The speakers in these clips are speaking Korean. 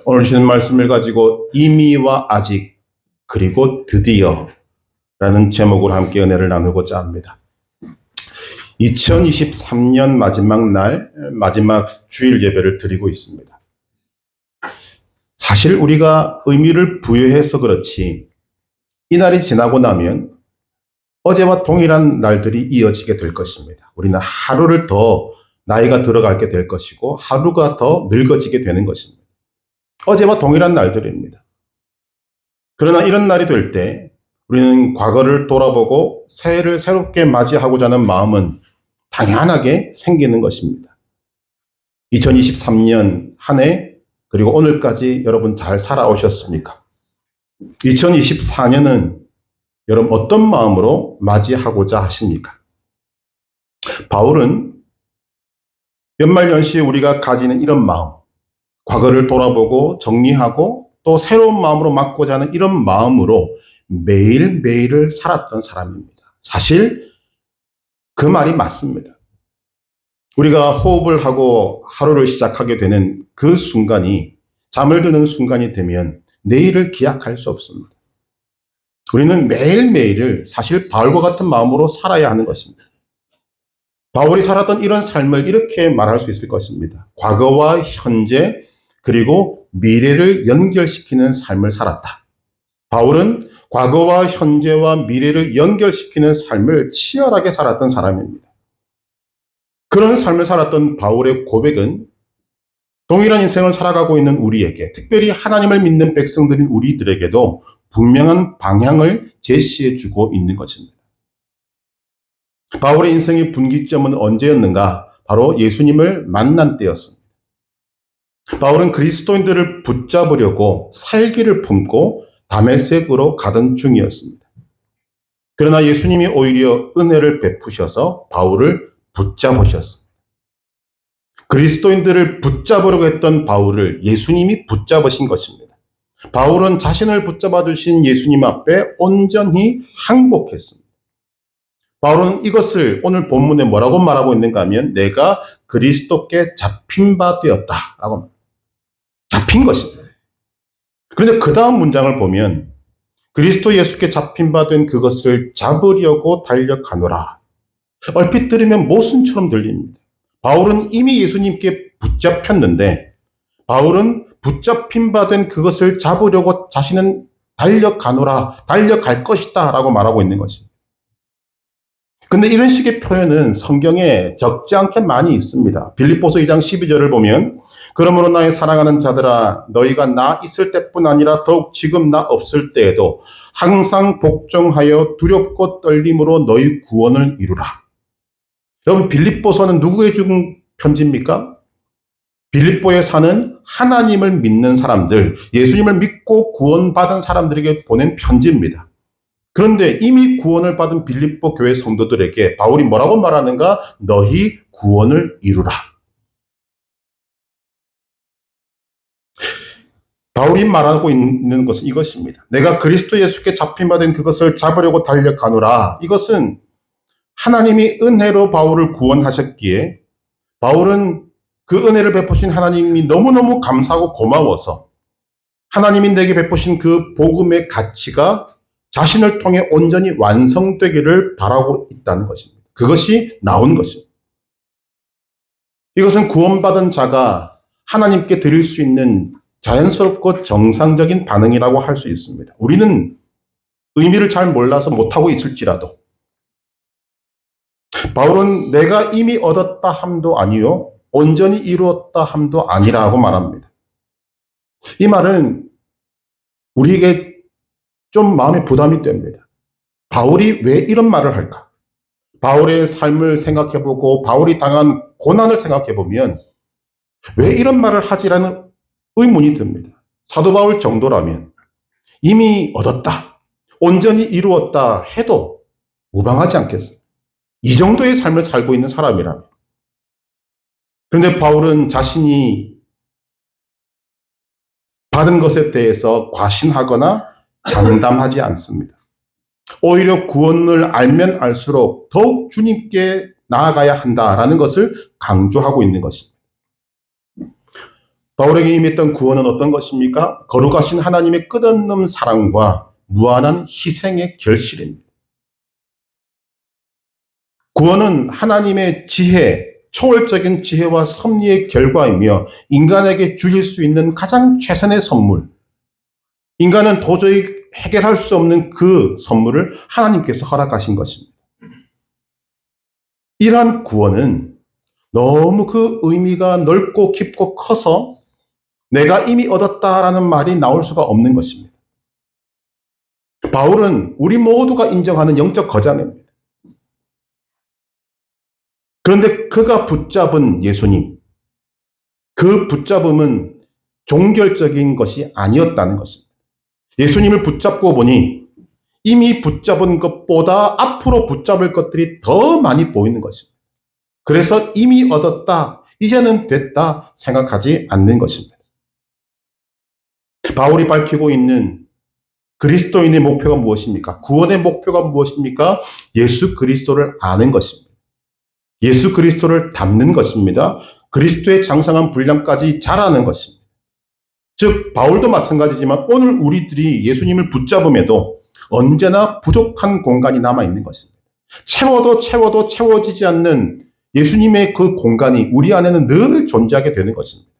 오늘 주시는 말씀을 가지고 이미와 아직 그리고 드디어 라는 제목으로 함께 은혜를 나누고자 합니다. 2023년 마지막 날 마지막 주일 예배를 드리고 있습니다. 사실 우리가 의미를 부여해서 그렇지 이 날이 지나고 나면 어제와 동일한 날들이 이어지게 될 것입니다. 우리는 하루를 더 나이가 들어가게 될 것이고 하루가 더 늙어지게 되는 것입니다. 어제와 동일한 날들입니다. 그러나 이런 날이 될 때 우리는 과거를 돌아보고 새해를 새롭게 맞이하고자 하는 마음은 당연하게 생기는 것입니다. 2023년 한 해 그리고 오늘까지 여러분 잘 살아오셨습니까? 2024년은 여러분 어떤 마음으로 맞이하고자 하십니까? 바울은 연말연시에 우리가 가지는 이런 마음, 과거를 돌아보고 정리하고 또 새로운 마음으로 맞고자 하는 이런 마음으로 매일매일을 살았던 사람입니다. 사실 그 말이 맞습니다. 우리가 호흡을 하고 하루를 시작하게 되는 그 순간이 잠을 드는 순간이 되면 내일을 기약할 수 없습니다. 우리는 매일매일을 사실 바울과 같은 마음으로 살아야 하는 것입니다. 바울이 살았던 이런 삶을 이렇게 말할 수 있을 것입니다. 과거와 현재 그리고 미래를 연결시키는 삶을 살았다. 바울은 과거와 현재와 미래를 연결시키는 삶을 치열하게 살았던 사람입니다. 그런 삶을 살았던 바울의 고백은 동일한 인생을 살아가고 있는 우리에게, 특별히 하나님을 믿는 백성들인 우리들에게도 분명한 방향을 제시해주고 있는 것입니다. 바울의 인생의 분기점은 언제였는가? 바로 예수님을 만난 때였습니다. 바울은 그리스도인들을 붙잡으려고 살기를 품고 다메섹으로 가던 중이었습니다. 그러나 예수님이 오히려 은혜를 베푸셔서 바울을 붙잡으셨습니다. 그리스도인들을 붙잡으려고 했던 바울을 예수님이 붙잡으신 것입니다. 바울은 자신을 붙잡아 주신 예수님 앞에 온전히 항복했습니다. 바울은 이것을 오늘 본문에 뭐라고 말하고 있는가 하면 내가 그리스도께 잡힌 바 되었다라고 합니다. 잡힌 것입니다. 그런데 그 다음 문장을 보면 그리스도 예수께 잡힌 바 된 그것을 잡으려고 달려가노라. 얼핏 들으면 모순처럼 들립니다. 바울은 이미 예수님께 붙잡혔는데 바울은 붙잡힌 바 된 그것을 잡으려고 자신은 달려가노라, 달려갈 것이다 라고 말하고 있는 것입니다. 근데 이런 식의 표현은 성경에 적지 않게 많이 있습니다. 빌립보서 2장 12절을 보면 그러므로 나의 사랑하는 자들아 너희가 나 있을 때뿐 아니라 더욱 지금 나 없을 때에도 항상 복종하여 두렵고 떨림으로 너희 구원을 이루라. 여러분 빌립보서는 누구에게 준 편지입니까? 빌립보에 사는 하나님을 믿는 사람들, 예수님을 믿고 구원받은 사람들에게 보낸 편지입니다. 그런데 이미 구원을 받은 빌립보 교회 성도들에게 바울이 뭐라고 말하는가? 너희 구원을 이루라. 바울이 말하고 있는 것은 이것입니다. 내가 그리스도 예수께 잡힌 바 된 그것을 잡으려고 달려가노라. 이것은 하나님이 은혜로 바울을 구원하셨기에 바울은 그 은혜를 베푸신 하나님이 너무너무 감사하고 고마워서 하나님이 내게 베푸신 그 복음의 가치가 자신을 통해 온전히 완성되기를 바라고 있다는 것입니다. 그것이 나온 것입니다. 이것은 구원받은 자가 하나님께 드릴 수 있는 자연스럽고 정상적인 반응이라고 할 수 있습니다. 우리는 의미를 잘 몰라서 못하고 있을지라도 바울은 내가 이미 얻었다 함도 아니요 온전히 이루었다 함도 아니라고 말합니다. 이 말은 우리에게 좀 마음에 부담이 됩니다. 바울이 왜 이런 말을 할까? 바울의 삶을 생각해보고 바울이 당한 고난을 생각해보면 왜 이런 말을 하지라는 의문이 듭니다. 사도 바울 정도라면 이미 얻었다, 온전히 이루었다 해도 무방하지 않겠습니까? 이 정도의 삶을 살고 있는 사람이라면. 그런데 바울은 자신이 받은 것에 대해서 과신하거나 장담하지 않습니다. 오히려 구원을 알면 알수록 더욱 주님께 나아가야 한다라는 것을 강조하고 있는 것입니다. 바울에게 임했던 구원은 어떤 것입니까? 거룩하신 하나님의 끝없는 사랑과 무한한 희생의 결실입니다. 구원은 하나님의 지혜, 초월적인 지혜와 섭리의 결과이며 인간에게 주실 수 있는 가장 최선의 선물, 인간은 도저히 해결할 수 없는 그 선물을 하나님께서 허락하신 것입니다. 이러한 구원은 너무 그 의미가 넓고 깊고 커서 내가 이미 얻었다라는 말이 나올 수가 없는 것입니다. 바울은 우리 모두가 인정하는 영적 거장입니다. 그런데 그가 붙잡은 예수님, 그 붙잡음은 종결적인 것이 아니었다는 것입니다. 예수님을 붙잡고 보니 이미 붙잡은 것보다 앞으로 붙잡을 것들이 더 많이 보이는 것입니다. 그래서 이미 얻었다, 이제는 됐다 생각하지 않는 것입니다. 바울이 밝히고 있는 그리스도인의 목표가 무엇입니까? 구원의 목표가 무엇입니까? 예수 그리스도를 아는 것입니다. 예수 그리스도를 닮는 것입니다. 그리스도의 장성한 분량까지 자라는 것입니다. 즉 바울도 마찬가지지만 오늘 우리들이 예수님을 붙잡음에도 언제나 부족한 공간이 남아있는 것입니다. 채워도 채워지지 않는 예수님의 그 공간이 우리 안에는 늘 존재하게 되는 것입니다.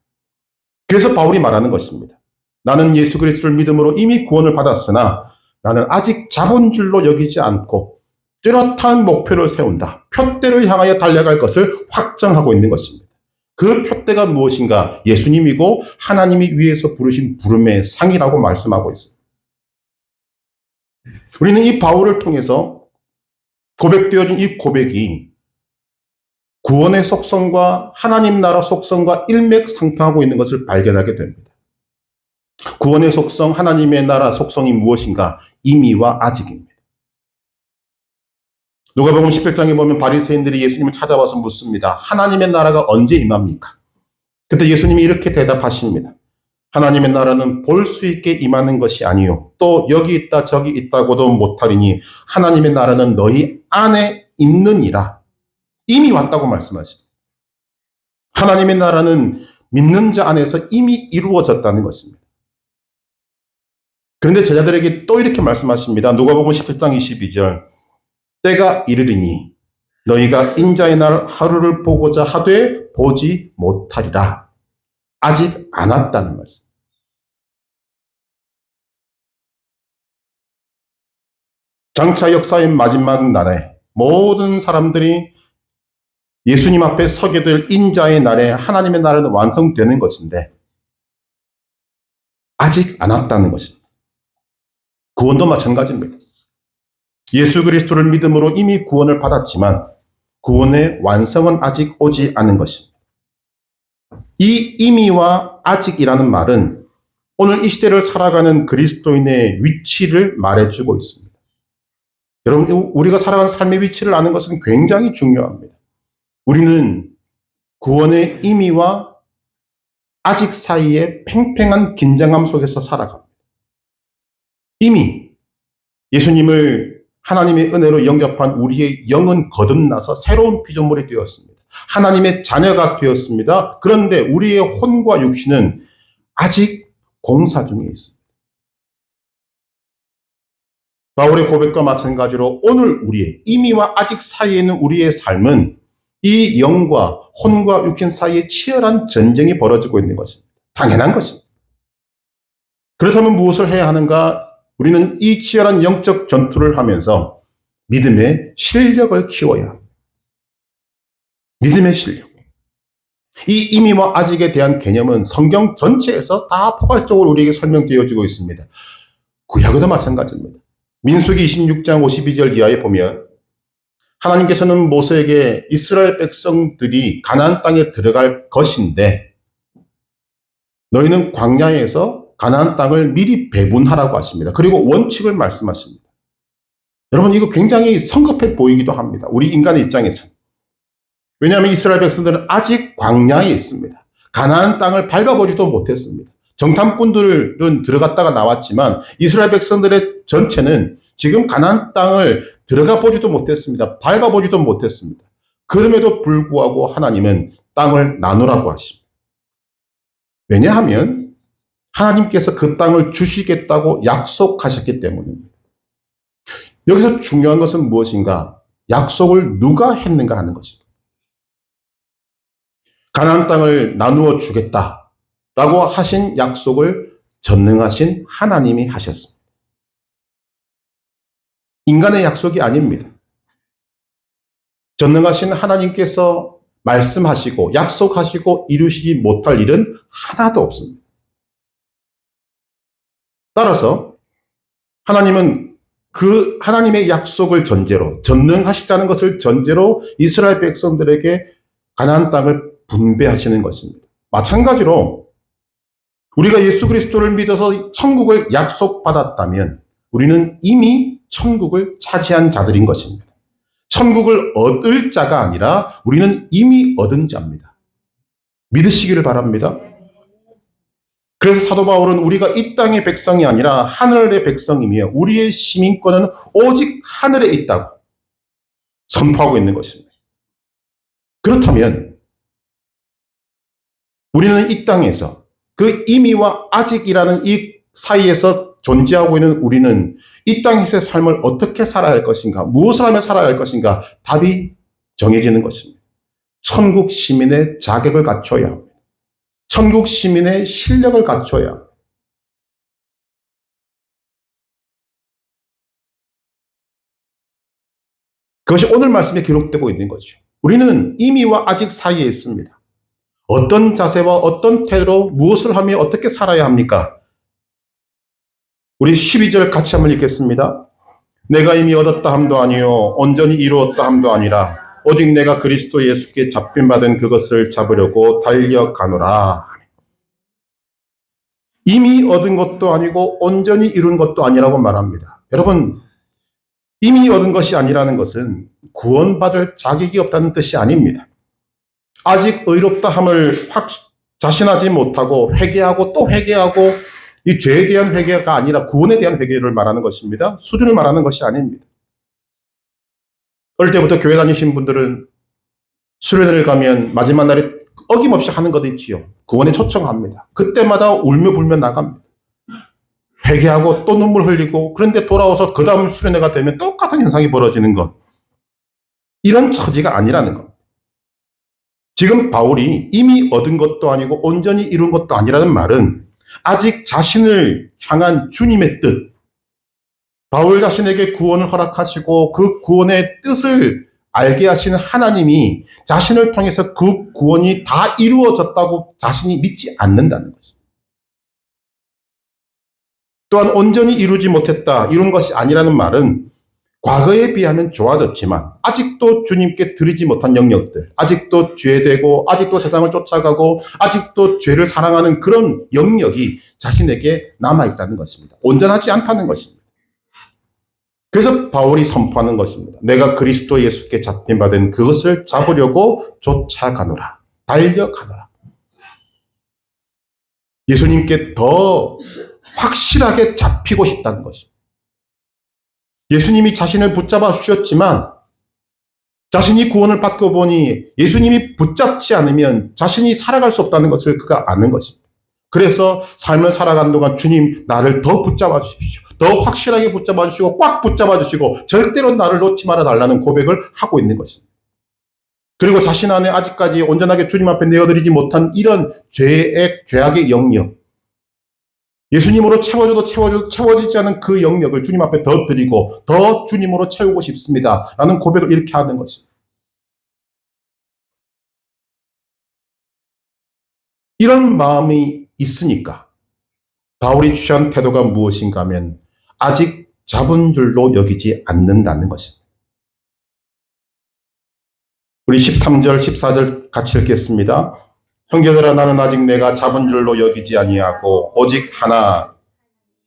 그래서 바울이 말하는 것입니다. 나는 예수 그리스도를 믿음으로 이미 구원을 받았으나 나는 아직 자본줄로 여기지 않고 뚜렷한 목표를 세운다. 표대를 향하여 달려갈 것을 확정하고 있는 것입니다. 그 표대가 무엇인가? 예수님이고 하나님이 위에서 부르신 부름의 상이라고 말씀하고 있습니다. 우리는 이 바울을 통해서 고백되어진 이 고백이 구원의 속성과 하나님 나라 속성과 일맥상통하고 있는 것을 발견하게 됩니다. 구원의 속성, 하나님의 나라 속성이 무엇인가? 이미와 아직입니다. 누가복음 17장에 보면 바리새인들이 예수님을 찾아와서 묻습니다. 하나님의 나라가 언제 임합니까? 그때 예수님이 이렇게 대답하십니다. 하나님의 나라는 볼 수 있게 임하는 것이 아니요 또 여기 있다 저기 있다고도 못하리니 하나님의 나라는 너희 안에 있느니라. 이미 왔다고 말씀하십니다. 하나님의 나라는 믿는 자 안에서 이미 이루어졌다는 것입니다. 그런데 제자들에게 또 이렇게 말씀하십니다. 누가복음 17장 22절 때가 이르리니 너희가 인자의 날 하루를 보고자 하되 보지 못하리라. 아직 안 왔다는 말씀. 장차 역사의 마지막 날에 모든 사람들이 예수님 앞에 서게 될 인자의 날에 하나님의 나라는 완성되는 것인데 아직 안 왔다는 것입니다. 구원도 마찬가지입니다. 예수 그리스도를 믿음으로 이미 구원을 받았지만 구원의 완성은 아직 오지 않은 것입니다. 이 이미와 아직이라는 말은 오늘 이 시대를 살아가는 그리스도인의 위치를 말해주고 있습니다. 여러분, 우리가 살아가는 삶의 위치를 아는 것은 굉장히 중요합니다. 우리는 구원의 이미와 아직 사이에 팽팽한 긴장감 속에서 살아갑니다. 이미 예수님을 하나님의 은혜로 영접한 우리의 영은 거듭나서 새로운 피조물이 되었습니다. 하나님의 자녀가 되었습니다. 그런데 우리의 혼과 육신은 아직 공사 중에 있습니다. 바울의 고백과 마찬가지로 오늘 우리의 이미와 아직 사이에 있는 우리의 삶은 이 영과 혼과 육신 사이에 치열한 전쟁이 벌어지고 있는 것입니다. 당연한 것입니다. 그렇다면 무엇을 해야 하는가? 우리는 이 치열한 영적 전투를 하면서 믿음의 실력을 키워야 합니다. 믿음의 실력. 이 이미와 아직에 대한 개념은 성경 전체에서 다 포괄적으로 우리에게 설명되어지고 있습니다. 구약에도 마찬가지입니다. 민수기 26장 52절 이하에 보면 하나님께서는 모세에게 이스라엘 백성들이 가나안 땅에 들어갈 것인데 너희는 광야에서 가나안 땅을 미리 배분하라고 하십니다. 그리고 원칙을 말씀하십니다. 여러분 이거 굉장히 성급해 보이기도 합니다. 우리 인간의 입장에서. 왜냐하면 이스라엘 백성들은 아직 광야에 있습니다. 가나안 땅을 밟아보지도 못했습니다. 정탐꾼들은 들어갔다가 나왔지만 이스라엘 백성들의 전체는 지금 가나안 땅을 들어가 보지도 못했습니다. 밟아보지도 못했습니다. 그럼에도 불구하고 하나님은 땅을 나누라고 하십니다. 왜냐하면 하나님께서 그 땅을 주시겠다고 약속하셨기 때문입니다. 여기서 중요한 것은 무엇인가? 약속을 누가 했는가 하는 것입니다. 가나안 땅을 나누어 주겠다라고 하신 약속을 전능하신 하나님이 하셨습니다. 인간의 약속이 아닙니다. 전능하신 하나님께서 말씀하시고 약속하시고 이루시지 못할 일은 하나도 없습니다. 따라서 하나님은 그 하나님의 약속을 전제로, 전능하시다는 것을 전제로 이스라엘 백성들에게 가나안 땅을 분배하시는 것입니다. 마찬가지로 우리가 예수 그리스도를 믿어서 천국을 약속받았다면 우리는 이미 천국을 차지한 자들인 것입니다. 천국을 얻을 자가 아니라 우리는 이미 얻은 자입니다. 믿으시기를 바랍니다. 그래서 사도 바울은 우리가 이 땅의 백성이 아니라 하늘의 백성이며 우리의 시민권은 오직 하늘에 있다고 선포하고 있는 것입니다. 그렇다면 우리는 이 땅에서 그 이미와 아직이라는 이 사이에서 존재하고 있는 우리는 이 땅에서의 삶을 어떻게 살아야 할 것인가, 무엇을 하며 살아야 할 것인가, 답이 정해지는 것입니다. 천국 시민의 자격을 갖춰야 합니다. 천국 시민의 실력을 갖춰야 합니다. 그것이 오늘 말씀에 기록되고 있는 거죠. 우리는 이미와 아직 사이에 있습니다. 어떤 자세와 어떤 태도로 무엇을 하며 어떻게 살아야 합니까? 우리 12절 같이 한번 읽겠습니다. 내가 이미 얻었다 함도 아니요 온전히 이루었다 함도 아니라 오직 내가 그리스도 예수께 잡힌받은 그것을 잡으려고 달려가노라. 이미 얻은 것도 아니고 온전히 이룬 것도 아니라고 말합니다. 여러분, 이미 얻은 것이 아니라는 것은 구원받을 자격이 없다는 뜻이 아닙니다. 아직 의롭다 함을 자신하지 못하고 회개하고 또 회개하고 이 죄에 대한 회개가 아니라 구원에 대한 회개를 말하는 것입니다. 수준을 말하는 것이 아닙니다. 어릴 때부터 교회 다니신 분들은 수련회를 가면 마지막 날에 어김없이 하는 것도 있지요. 구원에 초청합니다. 그때마다 울며 불며 나갑니다. 회개하고 또 눈물 흘리고 그런데 돌아와서 그 다음 수련회가 되면 똑같은 현상이 벌어지는 것. 이런 처지가 아니라는 것. 지금 바울이 이미 얻은 것도 아니고 온전히 이룬 것도 아니라는 말은 아직 자신을 향한 주님의 뜻, 바울 자신에게 구원을 허락하시고 그 구원의 뜻을 알게 하신 하나님이 자신을 통해서 그 구원이 다 이루어졌다고 자신이 믿지 않는다는 것입니다. 또한 온전히 이루지 못했다, 이룬 것이 아니라는 말은 과거에 비하면 좋아졌지만 아직도 주님께 드리지 못한 영역들, 아직도 죄되고 아직도 세상을 쫓아가고 아직도 죄를 사랑하는 그런 영역이 자신에게 남아있다는 것입니다. 온전하지 않다는 것입니다. 그래서 바울이 선포하는 것입니다. 내가 그리스도 예수께 잡힌받은 그것을 잡으려고 쫓아가노라. 달려가노라. 예수님께 더 확실하게 잡히고 싶다는 것입니다. 예수님이 자신을 붙잡아 주셨지만 자신이 구원을 받고 보니 예수님이 붙잡지 않으면 자신이 살아갈 수 없다는 것을 그가 아는 것입니다. 그래서 삶을 살아가는 동안 주님 나를 더 붙잡아 주십시오. 더 확실하게 붙잡아 주시고 꽉 붙잡아 주시고 절대로 나를 놓지 말아 달라는 고백을 하고 있는 것입니다. 그리고 자신 안에 아직까지 온전하게 주님 앞에 내어드리지 못한 이런 죄악의 영역, 예수님으로 채워져도 채워지지 않은 그 영역을 주님 앞에 더 드리고 더 주님으로 채우고 싶습니다. 라는 고백을 이렇게 하는 것입니다. 이런 마음이 있으니까 바울이 취한 태도가 무엇인가 하면 아직 잡은 줄로 여기지 않는다는 것입니다. 우리 13절, 14절 같이 읽겠습니다. 형제들아 나는 아직 내가 잡은 줄로 여기지 아니하고 오직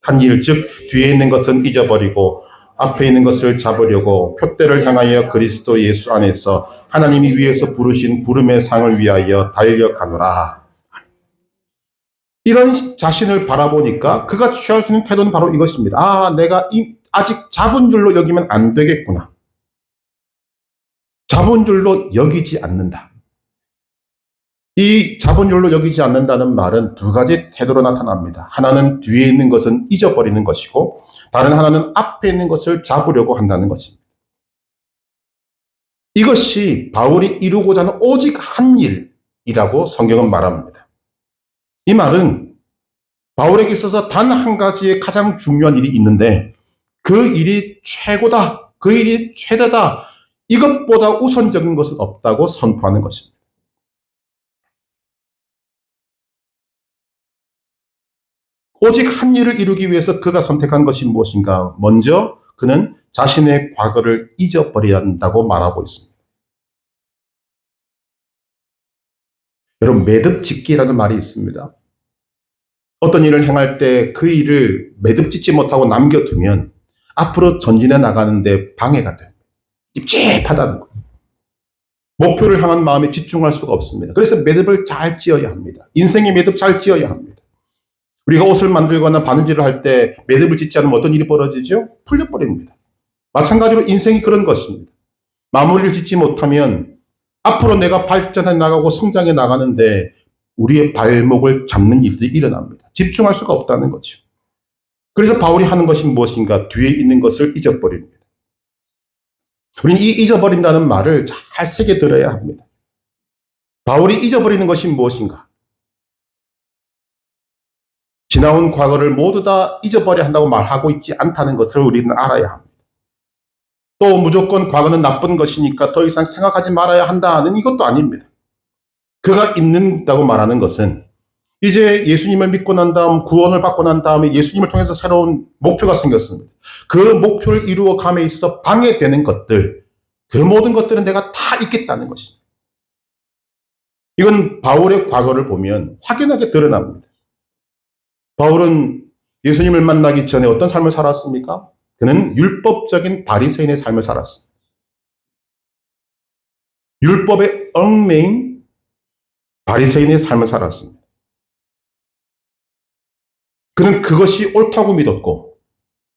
한 일, 즉 뒤에 있는 것은 잊어버리고 앞에 있는 것을 잡으려고 표대를 향하여 그리스도 예수 안에서 하나님이 위에서 부르신 부름의 상을 위하여 달려가노라. 이런 자신을 바라보니까 그가 취할 수 있는 태도는 바로 이것입니다. 아, 내가 아직 잡은 줄로 여기면 안 되겠구나. 잡은 줄로 여기지 않는다. 이 자본율로 여기지 않는다는 말은 두 가지 태도로 나타납니다. 하나는 뒤에 있는 것은 잊어버리는 것이고 다른 하나는 앞에 있는 것을 잡으려고 한다는 것입니다. 이것이 바울이 이루고자 하는 오직 한 일이라고 성경은 말합니다. 이 말은 바울에게 있어서 단 한 가지의 가장 중요한 일이 있는데 그 일이 최고다, 그 일이 최대다, 이것보다 우선적인 것은 없다고 선포하는 것입니다. 오직 한 일을 이루기 위해서 그가 선택한 것이 무엇인가? 먼저 그는 자신의 과거를 잊어버려야 한다고 말하고 있습니다. 여러분, 매듭짓기라는 말이 있습니다. 어떤 일을 행할 때 그 일을 매듭짓지 못하고 남겨두면 앞으로 전진해 나가는데 방해가 돼요. 찝찝하다는 거예요. 목표를 향한 마음에 집중할 수가 없습니다. 그래서 매듭을 잘 지어야 합니다. 인생의 매듭 잘 지어야 합니다. 우리가 옷을 만들거나 바느질을 할 때 매듭을 짓지 않으면 어떤 일이 벌어지죠? 풀려버립니다. 마찬가지로 인생이 그런 것입니다. 마무리를 짓지 못하면 앞으로 내가 발전해 나가고 성장해 나가는데 우리의 발목을 잡는 일들이 일어납니다. 집중할 수가 없다는 거죠. 그래서 바울이 하는 것이 무엇인가? 뒤에 있는 것을 잊어버립니다. 우리는 이 잊어버린다는 말을 잘 새겨 들어야 합니다. 바울이 잊어버리는 것이 무엇인가? 지나온 과거를 모두 다 잊어버려야 한다고 말하고 있지 않다는 것을 우리는 알아야 합니다. 또 무조건 과거는 나쁜 것이니까 더 이상 생각하지 말아야 한다는 이것도 아닙니다. 그가 잊는다고 말하는 것은 이제 예수님을 믿고 난 다음, 구원을 받고 난 다음에 예수님을 통해서 새로운 목표가 생겼습니다. 그 목표를 이루어 감에 있어서 방해되는 것들, 그 모든 것들은 내가 다 잊겠다는 것입니다. 이건 바울의 과거를 보면 확연하게 드러납니다. 바울은 예수님을 만나기 전에 어떤 삶을 살았습니까? 그는 율법적인 바리새인의 삶을 살았습니다. 율법에 얽매인 바리새인의 삶을 살았습니다. 그는 그것이 옳다고 믿었고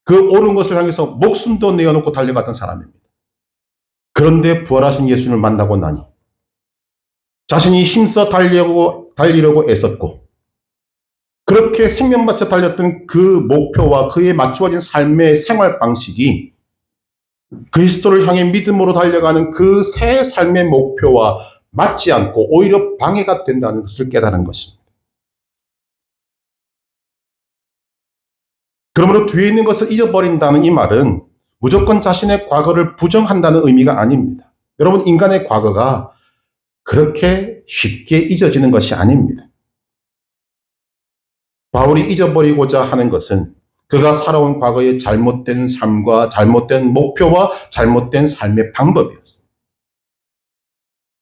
그 옳은 것을 향해서 목숨도 내어놓고 달려갔던 사람입니다. 그런데 부활하신 예수님을 만나고 나니 자신이 힘써 달리려고 애썼고 그렇게 생명 바쳐 달렸던 그 목표와 그에 맞추어진 삶의 생활 방식이 그리스도를 향해 믿음으로 달려가는 그 새 삶의 목표와 맞지 않고 오히려 방해가 된다는 것을 깨달은 것입니다. 그러므로 뒤에 있는 것을 잊어버린다는 이 말은 무조건 자신의 과거를 부정한다는 의미가 아닙니다. 여러분, 인간의 과거가 그렇게 쉽게 잊어지는 것이 아닙니다. 바울이 잊어버리고자 하는 것은 그가 살아온 과거의 잘못된 삶과 잘못된 목표와 잘못된 삶의 방법이었습니다.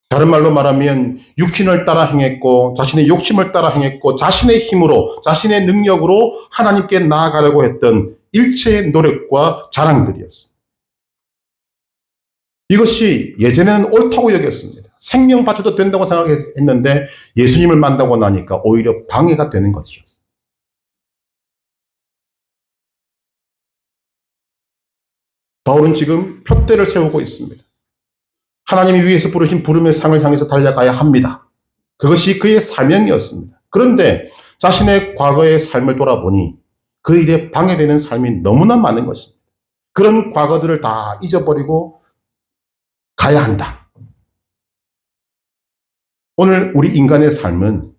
다른 말로 말하면 육신을 따라 행했고 자신의 욕심을 따라 행했고 자신의 힘으로 자신의 능력으로 하나님께 나아가려고 했던 일체의 노력과 자랑들이었습니다. 이것이 예전에는 옳다고 여겼습니다. 생명 바쳐도 된다고 생각했는데 예수님을 만나고 나니까 오히려 방해가 되는 것이었습니다. 바울은 지금 표대를 세우고 있습니다. 하나님이 위에서 부르신 부름의 상을 향해서 달려가야 합니다. 그것이 그의 사명이었습니다. 그런데 자신의 과거의 삶을 돌아보니 그 일에 방해되는 삶이 너무나 많은 것입니다. 그런 과거들을 다 잊어버리고 가야 한다. 오늘 우리 인간의 삶은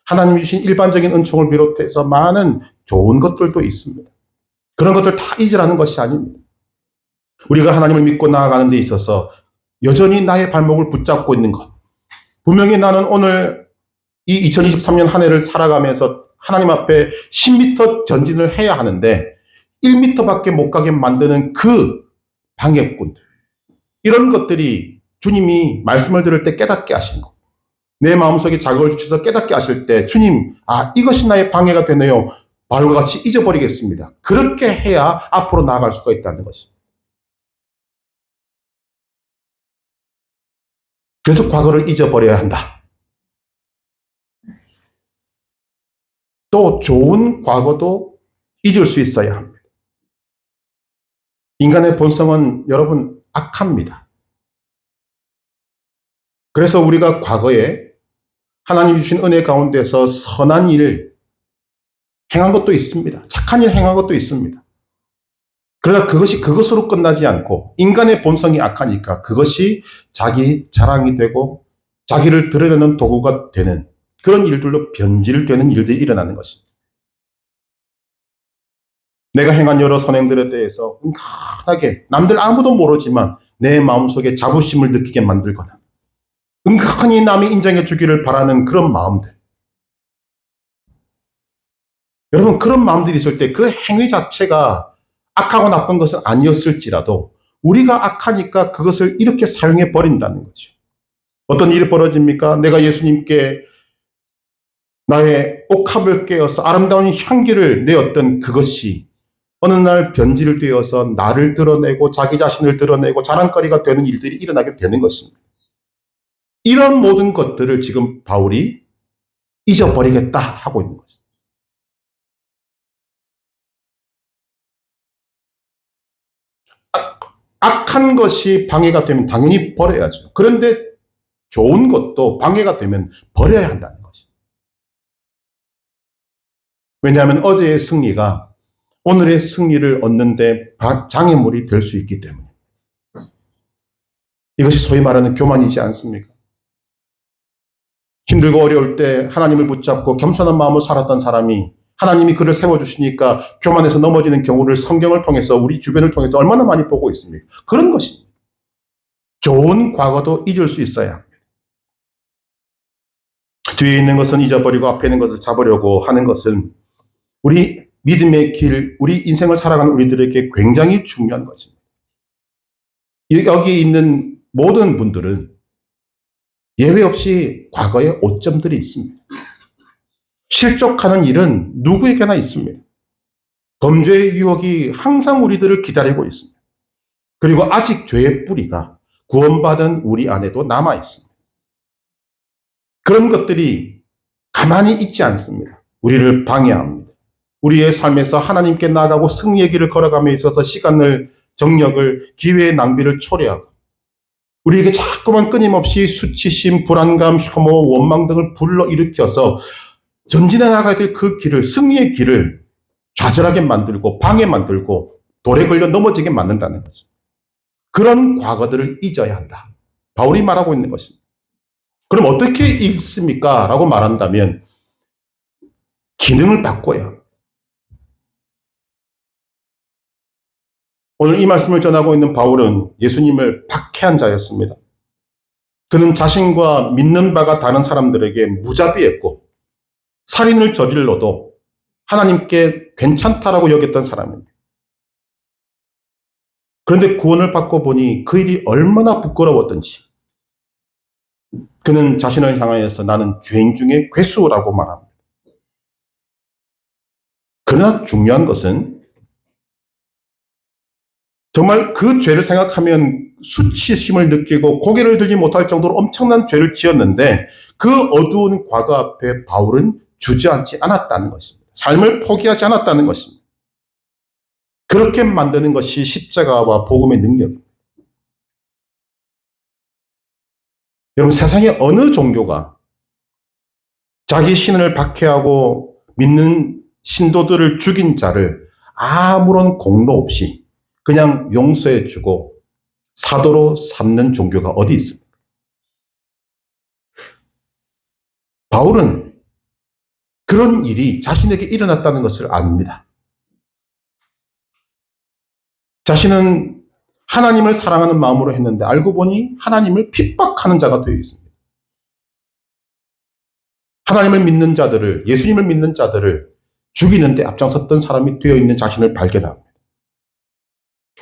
하나님이 주신 일반적인 은총을 비롯해서 많은 좋은 것들도 있습니다. 그런 것들 다 잊으라는 것이 아닙니다. 우리가 하나님을 믿고 나아가는 데 있어서 여전히 나의 발목을 붙잡고 있는 것. 분명히 나는 오늘 이 2023년 한 해를 살아가면서 하나님 앞에 10m 전진을 해야 하는데 1m밖에 못 가게 만드는 그 방해꾼들. 이런 것들이 주님이 말씀을 들을 때 깨닫게 하신 것. 내 마음속에 자극을 주셔서 깨닫게 하실 때 주님, 이것이 나의 방해가 되네요. 바울과 같이 잊어버리겠습니다. 그렇게 해야 앞으로 나아갈 수가 있다는 것입니다. 그래서 과거를 잊어버려야 한다. 또 좋은 과거도 잊을 수 있어야 합니다. 인간의 본성은 여러분 악합니다. 그래서 우리가 과거에 하나님이 주신 은혜 가운데서 선한 일 행한 것도 있습니다. 착한 일 행한 것도 있습니다. 그러나 그것이 그것으로 끝나지 않고 인간의 본성이 악하니까 그것이 자기 자랑이 되고 자기를 드러내는 도구가 되는 그런 일들로 변질되는 일들이 일어나는 것입니다. 내가 행한 여러 선행들에 대해서 은근하게 남들 아무도 모르지만 내 마음속에 자부심을 느끼게 만들거나 은근히 남이 인정해 주기를 바라는 그런 마음들. 여러분, 그런 마음들이 있을 때 그 행위 자체가 악하고 나쁜 것은 아니었을지라도 우리가 악하니까 그것을 이렇게 사용해 버린다는 거죠. 어떤 일이 벌어집니까? 내가 예수님께 나의 옥합을 깨어서 아름다운 향기를 내었던 그것이 어느 날 변질되어서 나를 드러내고 자기 자신을 드러내고 자랑거리가 되는 일들이 일어나게 되는 것입니다. 이런 모든 것들을 지금 바울이 잊어버리겠다 하고 있는 거죠. 악한 것이 방해가 되면 당연히 버려야죠. 그런데 좋은 것도 방해가 되면 버려야 한다는 것이죠. 왜냐하면 어제의 승리가 오늘의 승리를 얻는데 장애물이 될 수 있기 때문에. 이것이 소위 말하는 교만이지 않습니까? 힘들고 어려울 때 하나님을 붙잡고 겸손한 마음으로 살았던 사람이 하나님이 그를 세워주시니까 교만해서 넘어지는 경우를 성경을 통해서 우리 주변을 통해서 얼마나 많이 보고 있습니까? 그런 것입니다. 좋은 과거도 잊을 수 있어야 합니다. 뒤에 있는 것은 잊어버리고 앞에 있는 것을 잡으려고 하는 것은 우리 믿음의 길, 우리 인생을 살아가는 우리들에게 굉장히 중요한 것입니다. 여기 있는 모든 분들은 예외 없이 과거에 오점들이 있습니다. 실족하는 일은 누구에게나 있습니다. 범죄의 유혹이 항상 우리들을 기다리고 있습니다. 그리고 아직 죄의 뿌리가 구원받은 우리 안에도 남아 있습니다. 그런 것들이 가만히 있지 않습니다. 우리를 방해합니다. 우리의 삶에서 하나님께 나아가고 승리의 길을 걸어감에 있어서 시간을, 정력을, 기회의 낭비를 초래하고 우리에게 자꾸만 끊임없이 수치심, 불안감, 혐오, 원망 등을 불러일으켜서 전진해 나가야 될 그 길을, 승리의 길을 좌절하게 만들고 방해 만들고 돌에 걸려 넘어지게 만든다는 거죠. 그런 과거들을 잊어야 한다. 바울이 말하고 있는 것입니다. 그럼 어떻게 읽습니까? 라고 말한다면 기능을 바꿔야 합니다. 오늘 이 말씀을 전하고 있는 바울은 예수님을 박해한 자였습니다. 그는 자신과 믿는 바가 다른 사람들에게 무자비했고 살인을 저질러도 하나님께 괜찮다라고 여겼던 사람입니다. 그런데 구원을 받고 보니 그 일이 얼마나 부끄러웠던지 그는 자신을 향하여서 나는 죄인 중에 괴수라고 말합니다. 그러나 중요한 것은 정말 그 죄를 생각하면 수치심을 느끼고 고개를 들지 못할 정도로 엄청난 죄를 지었는데 그 어두운 과거 앞에 바울은 주저앉지 않았다는 것입니다. 삶을 포기하지 않았다는 것입니다. 그렇게 만드는 것이 십자가와 복음의 능력입니다. 여러분, 세상에 어느 종교가 자기 신을 박해하고 믿는 신도들을 죽인 자를 아무런 공로 없이 그냥 용서해주고 사도로 삼는 종교가 어디 있습니까? 바울은 그런 일이 자신에게 일어났다는 것을 압니다. 자신은 하나님을 사랑하는 마음으로 했는데 알고 보니 하나님을 핍박하는 자가 되어 있습니다. 하나님을 믿는 자들을, 예수님을 믿는 자들을 죽이는데 앞장섰던 사람이 되어 있는 자신을 발견합니다.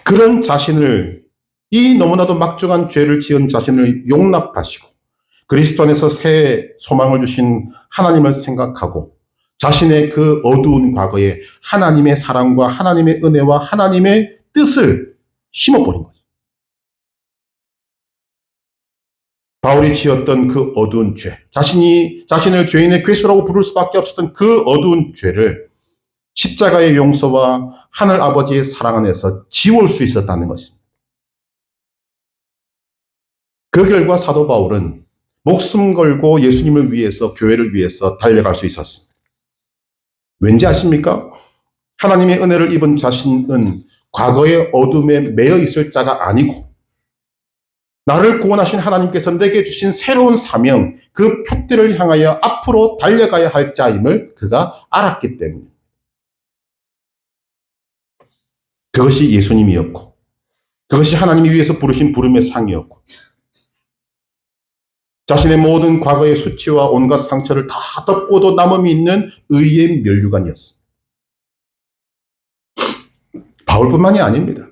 그런 자신을, 이 너무나도 막중한 죄를 지은 자신을 용납하시고 그리스도 안에서 새 소망을 주신 하나님을 생각하고 자신의 그 어두운 과거에 하나님의 사랑과 하나님의 은혜와 하나님의 뜻을 심어버린 거죠. 바울이 지었던 그 어두운 죄, 자신을 죄인의 괴수라고 부를 수밖에 없었던 그 어두운 죄를 십자가의 용서와 하늘 아버지의 사랑 안에서 지울 수 있었다는 것입니다. 그 결과 사도 바울은 목숨 걸고 예수님을 위해서, 교회를 위해서 달려갈 수 있었습니다. 왠지 아십니까? 하나님의 은혜를 입은 자신은 과거의 어둠에 매여 있을 자가 아니고 나를 구원하신 하나님께서 내게 주신 새로운 사명, 그 표대를 향하여 앞으로 달려가야 할 자임을 그가 알았기 때문에 그것이 예수님이었고 그것이 하나님이 위해서 부르신 부름의 상이었고 자신의 모든 과거의 수치와 온갖 상처를 다 덮고도 남음이 있는 의의 면류관이었습니다. 바울뿐만이 아닙니다.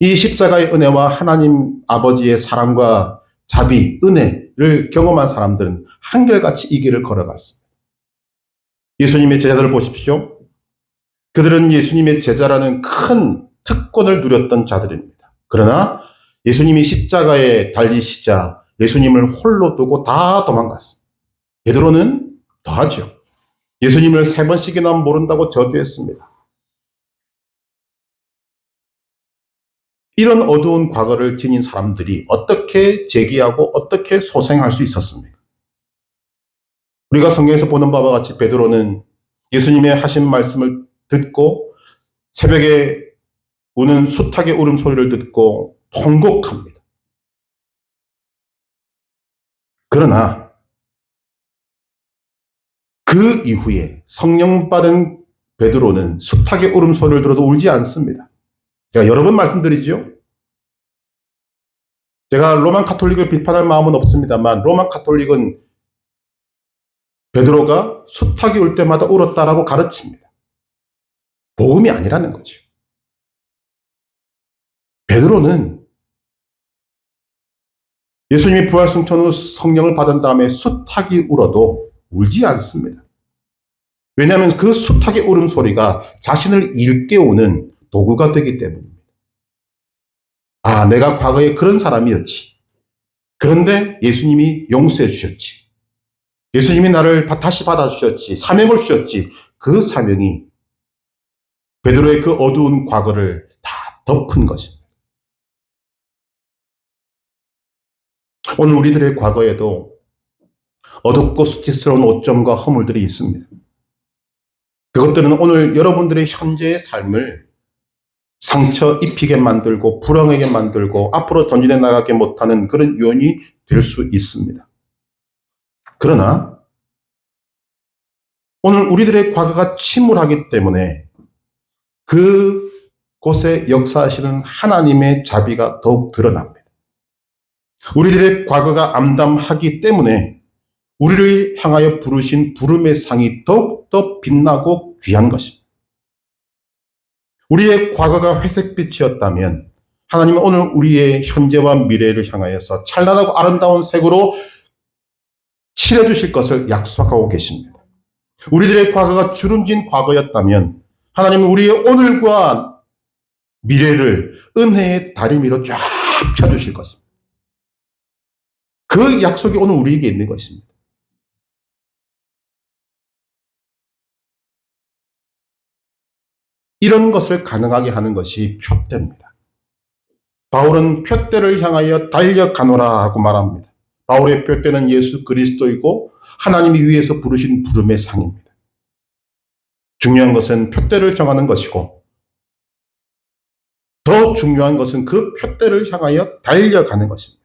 이 십자가의 은혜와 하나님 아버지의 사랑과 자비, 은혜를 경험한 사람들은 한결같이 이 길을 걸어갔습니다. 예수님의 제자들을 보십시오. 그들은 예수님의 제자라는 큰 특권을 누렸던 자들입니다. 그러나 예수님이 십자가에 달리시자 예수님을 홀로 두고 다 도망갔습니다. 베드로는 더하죠. 예수님을 3번씩이나 모른다고 저주했습니다. 이런 어두운 과거를 지닌 사람들이 어떻게 제기하고 어떻게 소생할 수 있었습니까? 우리가 성경에서 보는 바와 같이 베드로는 예수님의 하신 말씀을 듣고 새벽에 우는 숱하게 울음소리를 듣고 통곡합니다. 그러나 그 이후에 성령 받은 베드로는 숱하게 울음소리를 들어도 울지 않습니다. 제가 여러 번 말씀드리죠. 제가 로만 카톨릭을 비판할 마음은 없습니다만 로만 카톨릭은 베드로가 숱하게 울 때마다 울었다라고 가르칩니다. 복음이 아니라는 거죠. 베드로는 예수님이 부활승천 후 성령을 받은 다음에 숱하게 울어도 울지 않습니다. 왜냐하면 그 숱하게 울음소리가 자신을 일깨우는 도구가 되기 때문입니다. 아, 내가 과거에 그런 사람이었지. 그런데 예수님이 용서해 주셨지. 예수님이 나를 다시 받아주셨지. 사명을 주셨지. 그 사명이 베드로의 그 어두운 과거를 다 덮은 것입니다. 오늘 우리들의 과거에도 어둡고 수치스러운 오점과 허물들이 있습니다. 그것들은 오늘 여러분들의 현재의 삶을 상처 입히게 만들고 불행하게 만들고 앞으로 전진해 나가게 못하는 그런 요인이 될 수 있습니다. 그러나 오늘 우리들의 과거가 침울하기 때문에 그곳에 역사하시는 하나님의 자비가 더욱 드러납니다. 우리들의 과거가 암담하기 때문에 우리를 향하여 부르신 부름의 상이 더욱더 빛나고 귀한 것입니다. 우리의 과거가 회색빛이었다면 하나님은 오늘 우리의 현재와 미래를 향하여서 찬란하고 아름다운 색으로 칠해주실 것을 약속하고 계십니다. 우리들의 과거가 주름진 과거였다면 하나님은 우리의 오늘과 미래를 은혜의 다리미로 쫙 펴주실 것입니다. 그 약속이 오늘 우리에게 있는 것입니다. 이런 것을 가능하게 하는 것이 표대입니다. 바울은 표대를 향하여 달려가노라 하고 말합니다. 바울의 표대는 예수 그리스도이고 하나님이 위에서 부르신 부름의 상입니다. 중요한 것은 표대를 정하는 것이고 더 중요한 것은 그 표대를 향하여 달려가는 것입니다.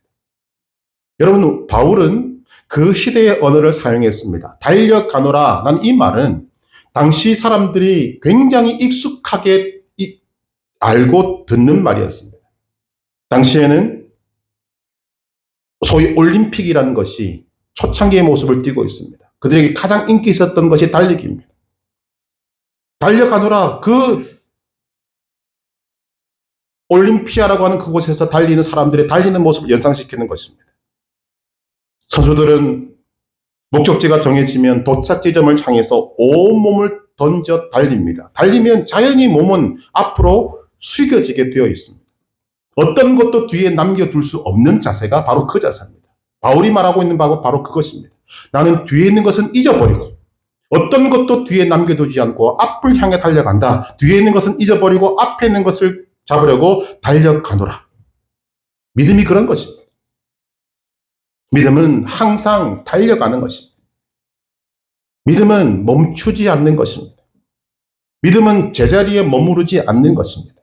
여러분, 바울은 그 시대의 언어를 사용했습니다. 달려가노라 난 이 말은 당시 사람들이 굉장히 익숙하게 알고 듣는 말이었습니다. 당시에는 소위 올림픽이라는 것이 초창기의 모습을 띠고 있습니다. 그들에게 가장 인기 있었던 것이 달리기입니다. 달려가노라, 그 올림피아라고 하는 그곳에서 달리는 사람들의 달리는 모습을 연상시키는 것입니다. 선수들은 목적지가 정해지면 도착 지점을 향해서 온몸을 던져 달립니다. 달리면 자연히 몸은 앞으로 숙여지게 되어 있습니다. 어떤 것도 뒤에 남겨둘 수 없는 자세가 바로 그 자세입니다. 바울이 말하고 있는 바가 바로 그것입니다. 나는 뒤에 있는 것은 잊어버리고 어떤 것도 뒤에 남겨두지 않고 앞을 향해 달려간다. 뒤에 있는 것은 잊어버리고 앞에 있는 것을 잡으려고 달려가노라. 믿음이 그런 것입니다. 믿음은 항상 달려가는 것입니다. 믿음은 멈추지 않는 것입니다. 믿음은 제자리에 머무르지 않는 것입니다.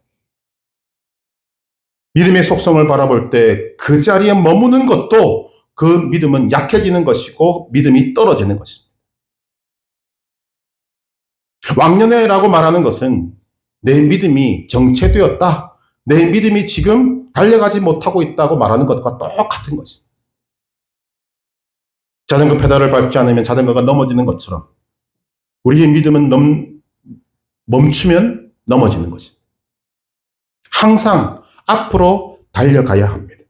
믿음의 속성을 바라볼 때 그 자리에 머무는 것도 그 믿음은 약해지는 것이고 믿음이 떨어지는 것입니다. 왕년회라고 말하는 것은 내 믿음이 정체되었다, 내 믿음이 지금 달려가지 못하고 있다고 말하는 것과 똑같은 것입니다. 자전거 페달을 밟지 않으면 자전거가 넘어지는 것처럼 우리의 믿음은 멈추면 넘어지는 것입니다. 항상 앞으로 달려가야 합니다.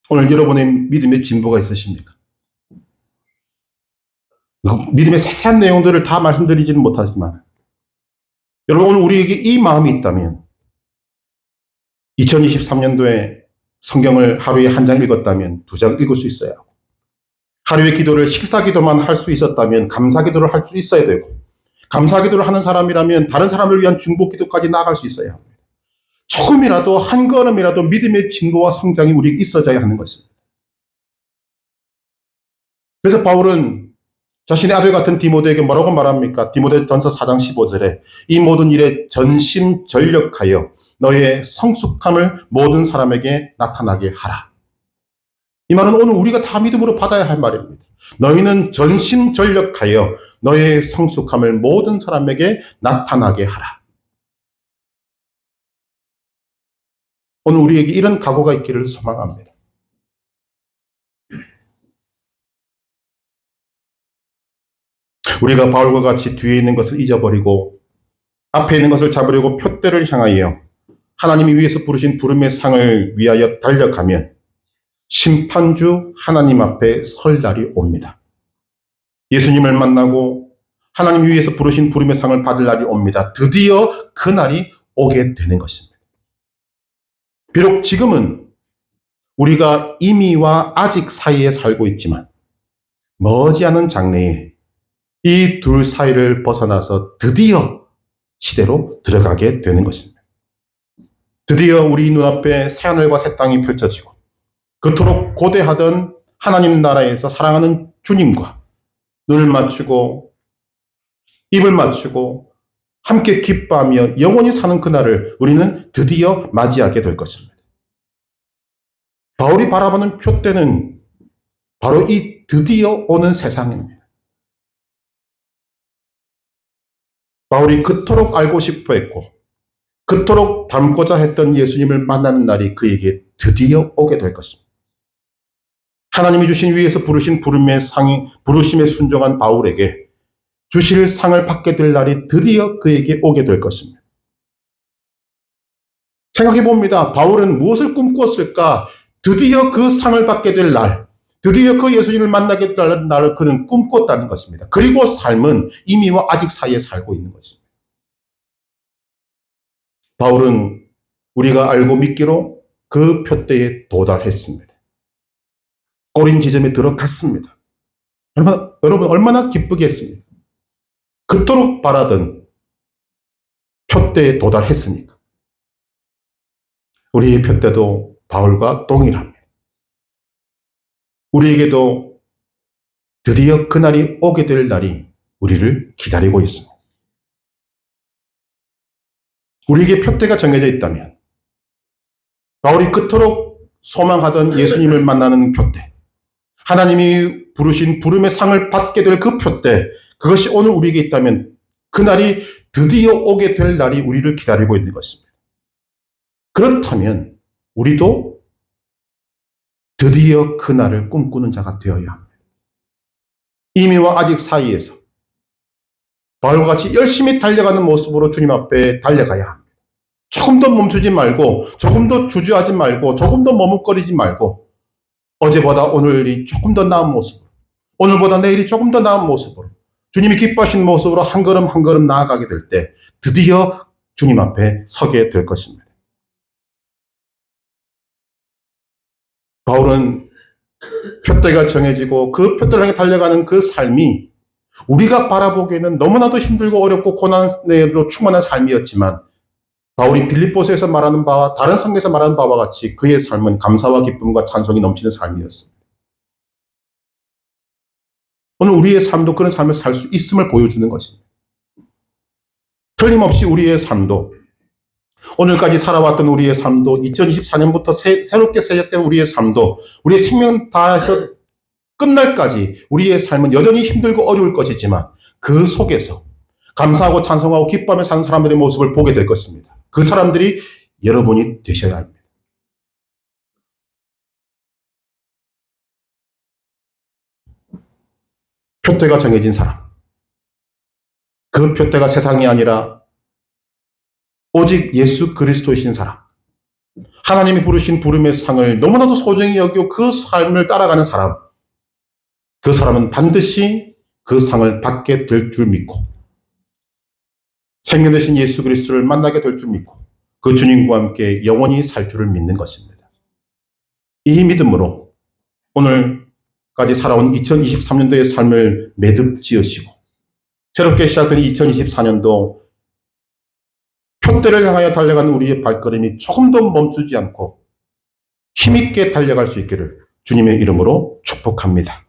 오늘 여러분의 믿음의 진보가 있으십니까? 믿음의 세세한 내용들을 다 말씀드리지는 못하지만 여러분, 오늘 우리에게 이 마음이 있다면 2023년도에 성경을 하루에 한 장 읽었다면 2장 읽을 수 있어야 하고, 하루의 기도를 식사 기도만 할 수 있었다면 감사 기도를 할 수 있어야 되고, 감사 기도를 하는 사람이라면 다른 사람을 위한 중보 기도까지 나아갈 수 있어야 합니다. 조금이라도, 한 걸음이라도 믿음의 진보와 성장이 우리에게 있어져야 하는 것입니다. 그래서 바울은 자신의 아들 같은 디모데에게 뭐라고 말합니까? 디모데전서 4장 15절에 이 모든 일에 전심전력하여 너의 성숙함을 모든 사람에게 나타나게 하라. 이 말은 오늘 우리가 다 믿음으로 받아야 할 말입니다. 너희는 전심전력하여 너의 성숙함을 모든 사람에게 나타나게 하라. 오늘 우리에게 이런 각오가 있기를 소망합니다. 우리가 바울과 같이 뒤에 있는 것을 잊어버리고 앞에 있는 것을 잡으려고 표대를 향하여 하나님이 위에서 부르신 부름의 상을 위하여 달려가면 심판주 하나님 앞에 설 날이 옵니다. 예수님을 만나고 하나님 위에서 부르신 부름의 상을 받을 날이 옵니다. 드디어 그 날이 오게 되는 것입니다. 비록 지금은 우리가 이미와 아직 사이에 살고 있지만 머지않은 장래에 이 둘 사이를 벗어나서 드디어 시대로 들어가게 되는 것입니다. 드디어 우리 눈앞에 새하늘과 새 땅이 펼쳐지고 그토록 고대하던 하나님 나라에서 사랑하는 주님과 눈을 맞추고 입을 맞추고 함께 기뻐하며 영원히 사는 그날을 우리는 드디어 맞이하게 될 것입니다. 바울이 바라보는 표대는 바로 이 드디어 오는 세상입니다. 바울이 그토록 알고 싶어 했고 그토록 닮고자 했던 예수님을 만나는 날이 그에게 드디어 오게 될 것입니다. 하나님이 주신 위에서 부르신 부르심에 순종한 바울에게 주실 상을 받게 될 날이 드디어 그에게 오게 될 것입니다. 생각해 봅니다. 바울은 무엇을 꿈꾸었을까? 드디어 그 상을 받게 될 날, 드디어 그 예수님을 만나게 될 날을 그는 꿈꿨다는 것입니다. 그리고 삶은 이미와 아직 사이에 살고 있는 것입니다. 바울은 우리가 알고 믿기로 그 표대에 도달했습니다. 꼬린 지점에 들어갔습니다. 여러분 얼마나 기쁘겠습니까? 그토록 바라던 표대에 도달했으니까. 우리의 표대도 바울과 동일합니다. 우리에게도 드디어 그날이 오게 될 날이 우리를 기다리고 있습니다. 우리에게 표대가 정해져 있다면 바울이 그토록 소망하던 예수님을 만나는 표대, 하나님이 부르신 부름의 상을 받게 될 그 표대, 그것이 오늘 우리에게 있다면 그날이 드디어 오게 될 날이 우리를 기다리고 있는 것입니다. 그렇다면 우리도 드디어 그날을 꿈꾸는 자가 되어야 합니다. 이미와 아직 사이에서 바울과 같이 열심히 달려가는 모습으로 주님 앞에 달려가야 합니다. 조금 더 멈추지 말고, 조금 더 주저하지 말고, 조금 더 머뭇거리지 말고, 어제보다 오늘이 조금 더 나은 모습으로, 오늘보다 내일이 조금 더 나은 모습으로, 주님이 기뻐하신 모습으로 한 걸음 한 걸음 나아가게 될 때 드디어 주님 앞에 서게 될 것입니다. 바울은 표대가 정해지고 그 표대를 향해 달려가는 그 삶이 우리가 바라보기에는 너무나도 힘들고 어렵고 고난으로 충만한 삶이었지만 바울이 빌립보서에서 말하는 바와 다른 성경에서 말하는 바와 같이 그의 삶은 감사와 기쁨과 찬송이 넘치는 삶이었습니다. 오늘 우리의 삶도 그런 삶을 살 수 있음을 보여주는 것입니다. 틀림없이 우리의 삶도, 오늘까지 살아왔던 우리의 삶도, 2024년부터 새롭게 시작된 우리의 삶도, 우리의 생명 다해서 끝날까지 우리의 삶은 여전히 힘들고 어려울 것이지만 그 속에서 감사하고 찬송하고 기뻐하며 사는 사람들의 모습을 보게 될 것입니다. 그 사람들이 여러분이 되셔야 합니다. 표대가 정해진 사람, 그 표대가 세상이 아니라 오직 예수 그리스도이신 사람, 하나님이 부르신 부름의 상을 너무나도 소중히 여기고 그 삶을 따라가는 사람, 그 사람은 반드시 그 상을 받게 될 줄 믿고 생명 되신 예수 그리스도를 만나게 될 줄 믿고 그 주님과 함께 영원히 살 줄을 믿는 것입니다. 이 믿음으로 오늘까지 살아온 2023년도의 삶을 매듭 지으시고 새롭게 시작된 2024년도 표대를 향하여 달려가는 우리의 발걸음이 조금도 멈추지 않고 힘있게 달려갈 수 있기를 주님의 이름으로 축복합니다.